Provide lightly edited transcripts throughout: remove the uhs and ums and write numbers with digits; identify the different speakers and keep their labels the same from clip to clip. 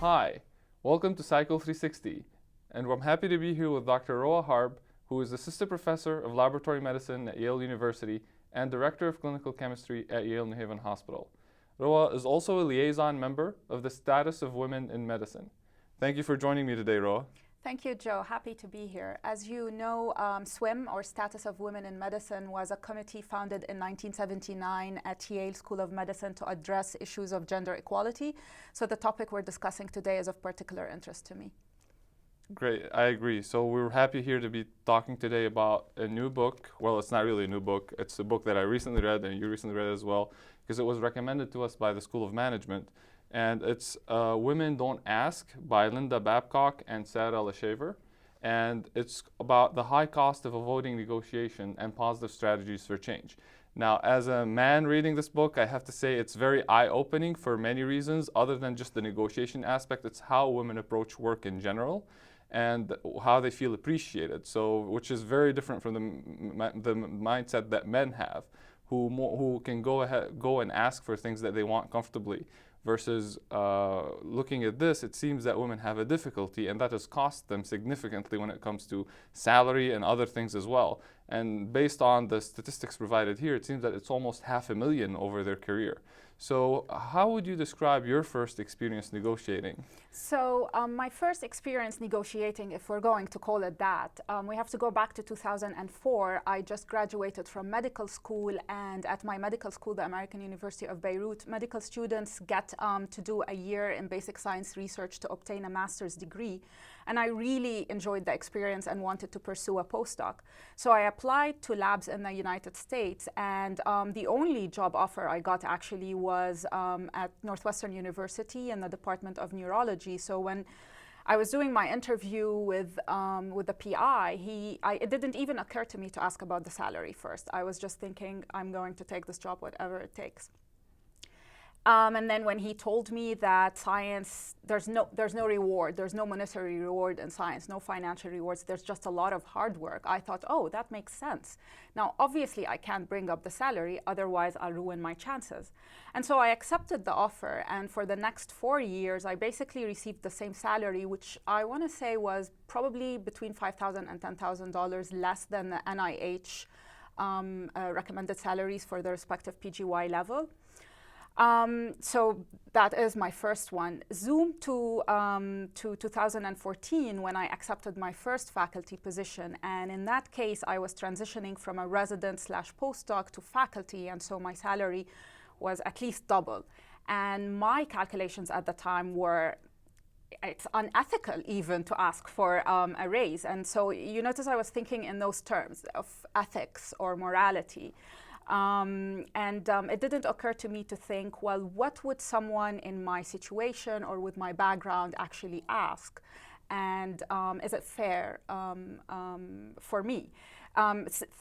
Speaker 1: Hi, welcome to SYCL 360, and I'm happy to be here with Dr. Roa Harb, who is Assistant Professor of Laboratory Medicine at Yale University and Director of Clinical Chemistry at Yale New Haven Hospital. Roa is also a liaison member of the Status of Women in Medicine. Thank you for joining me today, Roa.
Speaker 2: Thank you, Joe. Happy to be here. As you know, SWIM, or Status of Women in Medicine, was a committee founded in 1979 at Yale School of Medicine to address issues of gender equality. So the topic we're discussing today is of particular interest to me.
Speaker 1: Great, I agree. So we're happy here to be talking today about a new book. Well, it's not really a new book. It's a book that I recently read and you recently read as well, because it was recommended to us by the School of Management. And it's Women Don't Ask by Linda Babcock and Sarah LeShaver. And it's about the high cost of avoiding negotiation and positive strategies for change. Now, as a man reading this book, I have to say it's very eye-opening for many reasons, other than just the negotiation aspect. It's how women approach work in general and how they feel appreciated. So, which is very different from the mindset that men have, who can go and ask for things that they want comfortably. Versus looking at this, it seems that women have a difficulty, and that has cost them significantly when it comes to salary and other things as well. And based on the statistics provided here, it seems that it's almost 500,000 over their career. So how would you describe your first experience negotiating?
Speaker 2: So my first experience negotiating, if we're going to call it that, we have to go back to 2004. I just graduated from medical school, and at my medical school, the American University of Beirut, medical students get to do a year in basic science research to obtain a master's degree. And I really enjoyed the experience and wanted to pursue a postdoc. So I applied to labs in the United States, and the only job offer I got actually was at Northwestern University in the Department of Neurology. So when I was doing my interview with the PI, it didn't even occur to me to ask about the salary first. I was just thinking, I'm going to take this job, whatever it takes. And then when he told me that science, there's no reward, there's no monetary reward in science, no financial rewards, there's just a lot of hard work, I thought, oh, that makes sense. Now, obviously, I can't bring up the salary, otherwise I'll ruin my chances. And so I accepted the offer, and for the next 4 years, I basically received the same salary, which I want to say was probably between $5,000 and $10,000 less than the NIH recommended salaries for the respective PGY level. So that is my first one. Zoom to 2014, when I accepted my first faculty position. And in that case, I was transitioning from a resident/postdoc to faculty. And so my salary was at least double. And my calculations at the time were, it's unethical even to ask for a raise. And so you notice I was thinking in those terms of ethics or morality. It didn't occur to me to think, well, what would someone in my situation or with my background actually ask? And is it fair for me?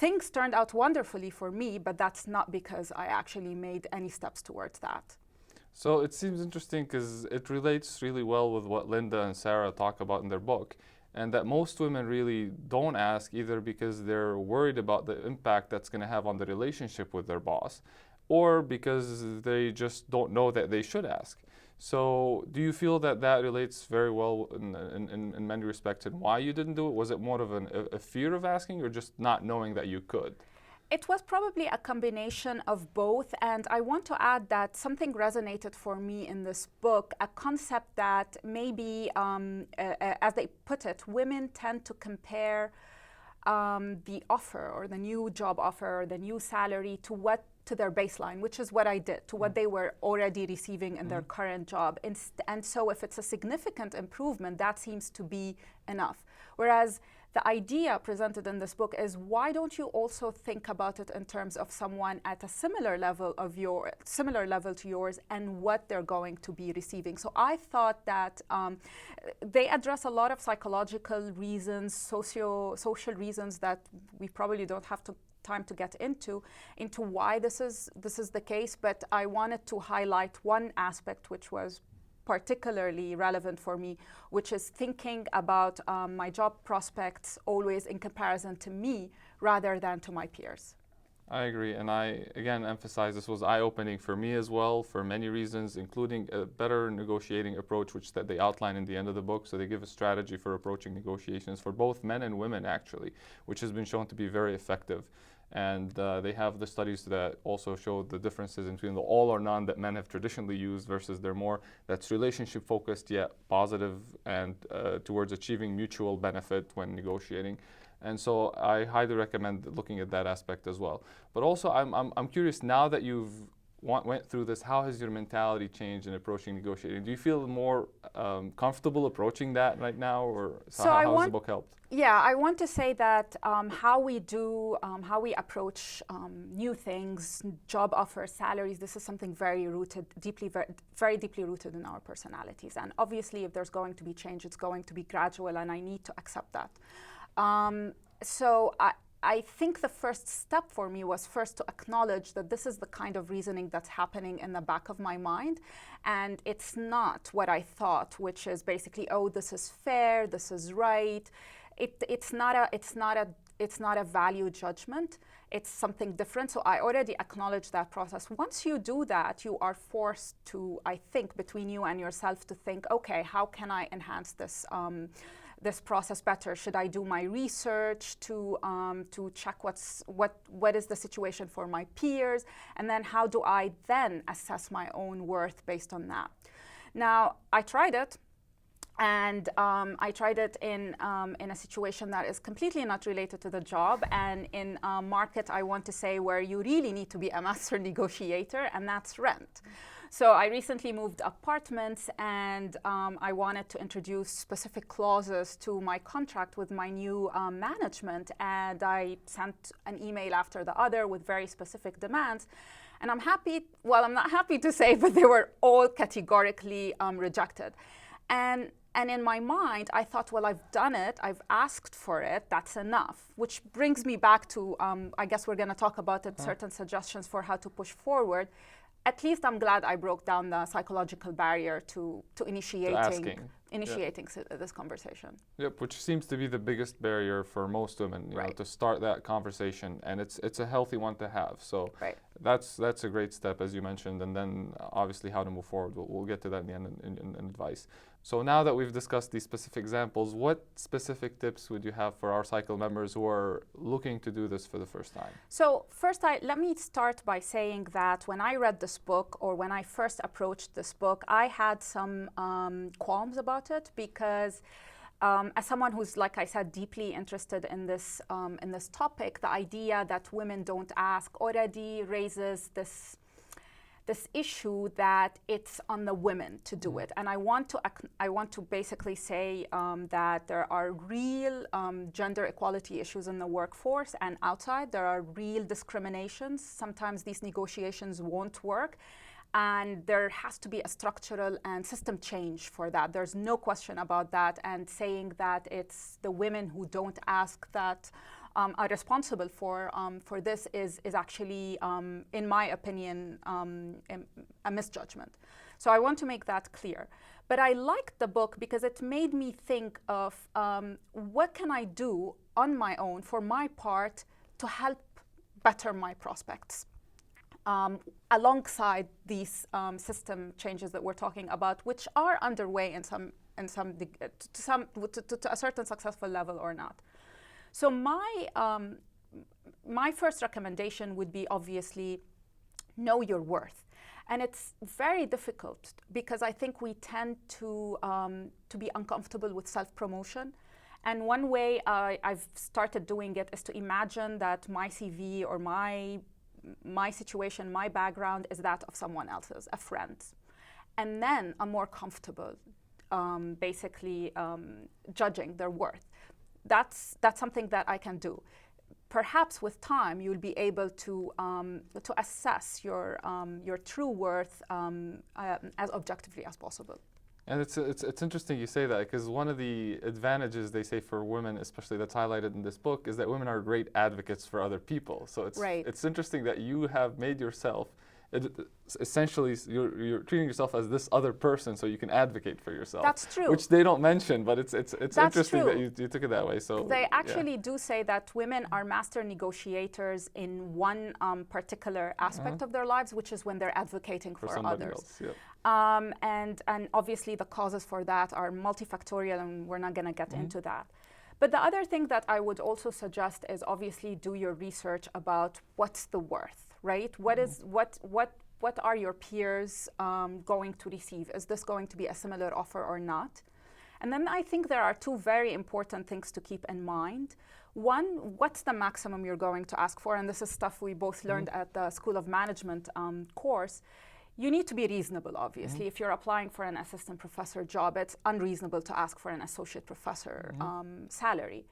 Speaker 2: Things turned out wonderfully for me, but that's not because I actually made any steps towards that.
Speaker 1: So it seems interesting because it relates really well with what Linda and Sarah talk about in their book. And that most women really don't ask either because they're worried about the impact that's going to have on the relationship with their boss, or because they just don't know that they should ask. So do you feel that that relates very well in many respects in why you didn't do it? Was it more of a fear of asking, or just not knowing that you could?
Speaker 2: It was probably a combination of both, and I want to add that something resonated for me in this book, a concept that maybe, as they put it, women tend to compare the offer or the new job offer or the new salary to their baseline, which is what I did, to what they were already receiving in their current job. And so if it's a significant improvement, that seems to be enough. Whereas the idea presented in this book is, why don't you also think about it in terms of someone at a similar level to yours and what they're going to be receiving? So I thought that they address a lot of psychological reasons, social reasons that we probably don't have time to get into why this is the case. But I wanted to highlight one aspect which was particularly relevant for me, which is thinking about my job prospects always in comparison to me rather than to my peers.
Speaker 1: I agree, and I again emphasize this was eye-opening for me as well for many reasons, including a better negotiating approach, which that they outline in the end of the book. So they give a strategy for approaching negotiations for both men and women, actually, which has been shown to be very effective. And they have the studies that also show the differences between the all or none that men have traditionally used versus their more that's relationship focused yet positive and towards achieving mutual benefit when negotiating. And so I highly recommend looking at that aspect as well. But also, I'm curious, now that you've went through this, how has your mentality changed in approaching negotiating? Do you feel more comfortable approaching that right now, or how has the book helped?
Speaker 2: Yeah, I want to say that how we approach new things, job offers, salaries, this is something very rooted, very deeply rooted in our personalities. And obviously, if there's going to be change, it's going to be gradual, and I need to accept that. So I think the first step for me was first to acknowledge that this is the kind of reasoning that's happening in the back of my mind, and it's not what I thought, which is basically, oh, this is fair, this is right. It's not a value judgment. It's something different. So I already acknowledge that process. Once you do that, you are forced to, I think, between you and yourself, to think, okay, how can I enhance this? This process better? Should I do my research to check what is the situation for my peers, and then how do I then assess my own worth based on that? Now, I tried it, and I tried it in a situation that is completely not related to the job, and in a market, I want to say, where you really need to be a master negotiator, and that's rent. So I recently moved apartments, and I wanted to introduce specific clauses to my contract with my new management, and I sent an email after the other with very specific demands. And I'm not happy to say, but they were all categorically rejected. And in my mind, I thought, well, I've done it, I've asked for it, that's enough. Which brings me back to, I guess we're going to talk about it, certain suggestions for how to push forward. At least I'm glad I broke down the psychological barrier to initiating this conversation.
Speaker 1: Yep, which seems to be the biggest barrier for most women, you know, to start that conversation, and it's a healthy one to have. So that's a great step, as you mentioned, and then obviously how to move forward. We'll get to that in the end in advice. So now that we've discussed these specific examples, what specific tips would you have for our SYCL members who are looking to do this for the first time?
Speaker 2: So first, let me start by saying that when I read this book, or when I first approached this book, I had some qualms about it, because as someone who's, like I said, deeply interested in this topic, the idea that women don't ask already raises this issue that it's on the women to do it. And I want to basically say that there are real gender equality issues in the workforce and outside. There are real discriminations. Sometimes these negotiations won't work, and there has to be a structural and system change for that. There's no question about that. And saying that it's the women who don't ask that are responsible for this is actually, in my opinion, a misjudgment. So I want to make that clear. But I liked the book because it made me think of what can I do on my own, for my part, to help better my prospects, alongside these system changes that we're talking about, which are underway to a certain successful level or not. So my first recommendation would be, obviously, know your worth. And it's very difficult, because I think we tend to be uncomfortable with self-promotion. And one way I've started doing it is to imagine that my CV or my situation, my background is that of someone else's, a friend. And then I'm more comfortable judging their worth. That's something that I can do. Perhaps with time, you'll be able to assess your true worth as objectively as possible.
Speaker 1: And it's interesting you say that, because one of the advantages they say for women, especially that's highlighted in this book, is that women are great advocates for other people. So it's interesting that you have made yourself essentially you're treating yourself as this other person so you can advocate for yourself.
Speaker 2: That's true.
Speaker 1: Which they don't mention, but it's interesting
Speaker 2: true.
Speaker 1: that you took it that way. So
Speaker 2: they actually do say that women are master negotiators in one particular aspect of their lives, which is when they're advocating for
Speaker 1: somebody
Speaker 2: others.
Speaker 1: else. Yeah.
Speaker 2: And obviously the causes for that are multifactorial, and we're not going to get into that. But the other thing that I would also suggest is obviously do your research about what's the worth, right? What are your peers going to receive? Is this going to be a similar offer or not? And then I think there are two very important things to keep in mind. One, what's the maximum you're going to ask for? And this is stuff we both learned at the School of Management course. You need to be reasonable, obviously. If you're applying for an assistant professor job, it's unreasonable to ask for an associate professor salary.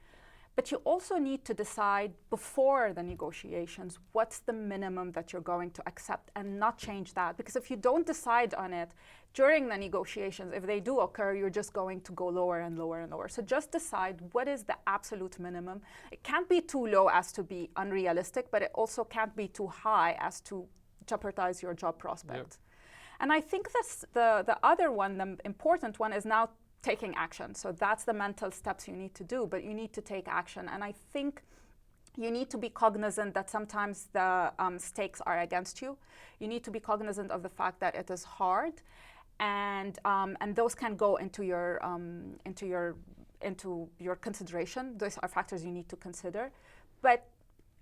Speaker 2: But you also need to decide before the negotiations what's the minimum that you're going to accept and not change that. Because if you don't decide on it during the negotiations, if they do occur, you're just going to go lower and lower and lower. So just decide what is the absolute minimum. It can't be too low as to be unrealistic, but it also can't be too high as to jeopardize your job prospects. And I think that's the other one, the important one, is now taking action. So that's the mental steps you need to do, but you need to take action. And I think you need to be cognizant that sometimes the stakes are against you. You need to be cognizant of the fact that it is hard, and those can go into your consideration. Those are factors you need to consider. But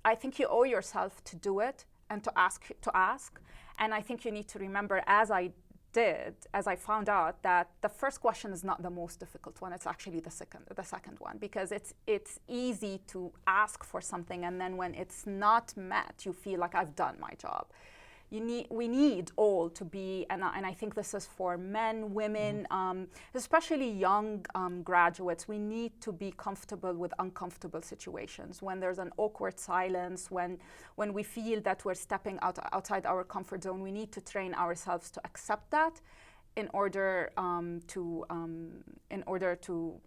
Speaker 2: I think you owe yourself to do it and to ask. And I think you need to remember, as I found out, that the first question is not the most difficult one. It's actually the second one, because it's easy to ask for something, and then when it's not met, you feel like I've done my job. We need all to be, and I think this is for men, women, especially young graduates. We need to be comfortable with uncomfortable situations. When there's an awkward silence, when we feel that we're stepping outside our comfort zone, we need to train ourselves to accept that in order to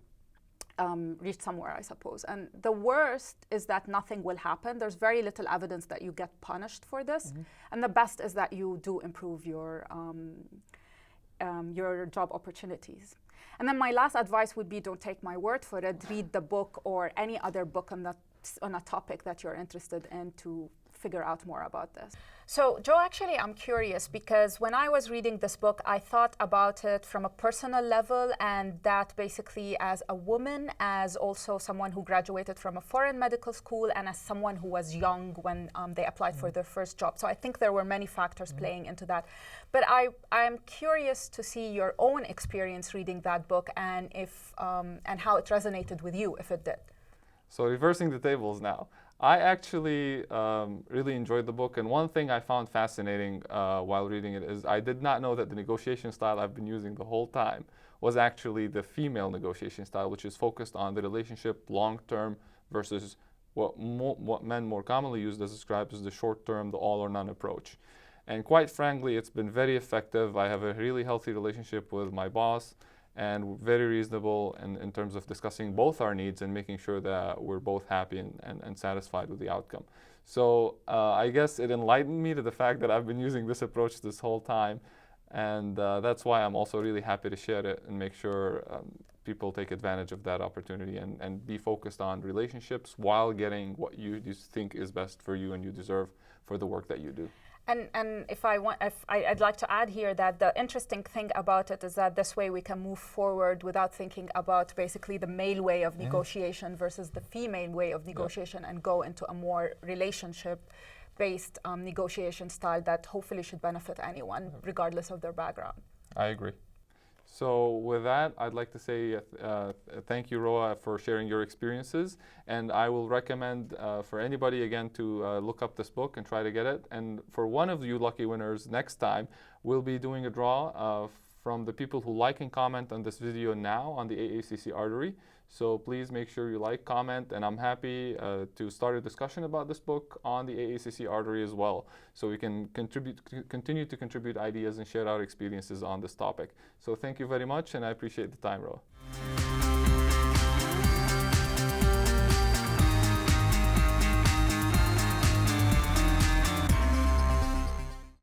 Speaker 2: reach somewhere, I suppose. And the worst is that nothing will happen. There's very little evidence that you get punished for this. And the best is that you do improve your job opportunities. And then my last advice would be, don't take my word for it. Read the book or any other book on a topic that you're interested in to figure out more about this. So Joe, actually I'm curious, because when I was reading this book, I thought about it from a personal level, and that basically as a woman, as also someone who graduated from a foreign medical school, and as someone who was young when they applied for their first job. So I think there were many factors playing into that. But I'm curious to see your own experience reading that book, and if and how it resonated with you, if it did.
Speaker 1: So reversing the tables now. I actually really enjoyed the book, and one thing I found fascinating while reading it is I did not know that the negotiation style I've been using the whole time was actually the female negotiation style, which is focused on the relationship long-term versus what men more commonly use as described as the short-term, the all-or-none approach. And quite frankly, it's been very effective. I have a really healthy relationship with my boss, and very reasonable in terms of discussing both our needs and making sure that we're both happy and satisfied with the outcome. So I guess it enlightened me to the fact that I've been using this approach this whole time, and that's why I'm also really happy to share it and make sure people take advantage of that opportunity and be focused on relationships while getting what you think is best for you and you deserve for the work that you do.
Speaker 2: And I'd like to add here that the interesting thing about it is that this way we can move forward without thinking about basically the male way of negotiation versus the female way of negotiation, and go into a more relationship-based negotiation style that hopefully should benefit anyone, regardless of their background.
Speaker 1: I agree. So with that, I'd like to say thank you, Roa, for sharing your experiences. And I will recommend for anybody, again, to look up this book and try to get it. And for one of you lucky winners next time, we'll be doing a draw from the people who like and comment on this video now on the AACC Artery. So please make sure you like, comment, and I'm happy to start a discussion about this book on the AACC Artery as well, so we can continue to contribute ideas and share our experiences on this topic. So thank you very much, and I appreciate the time, Roa.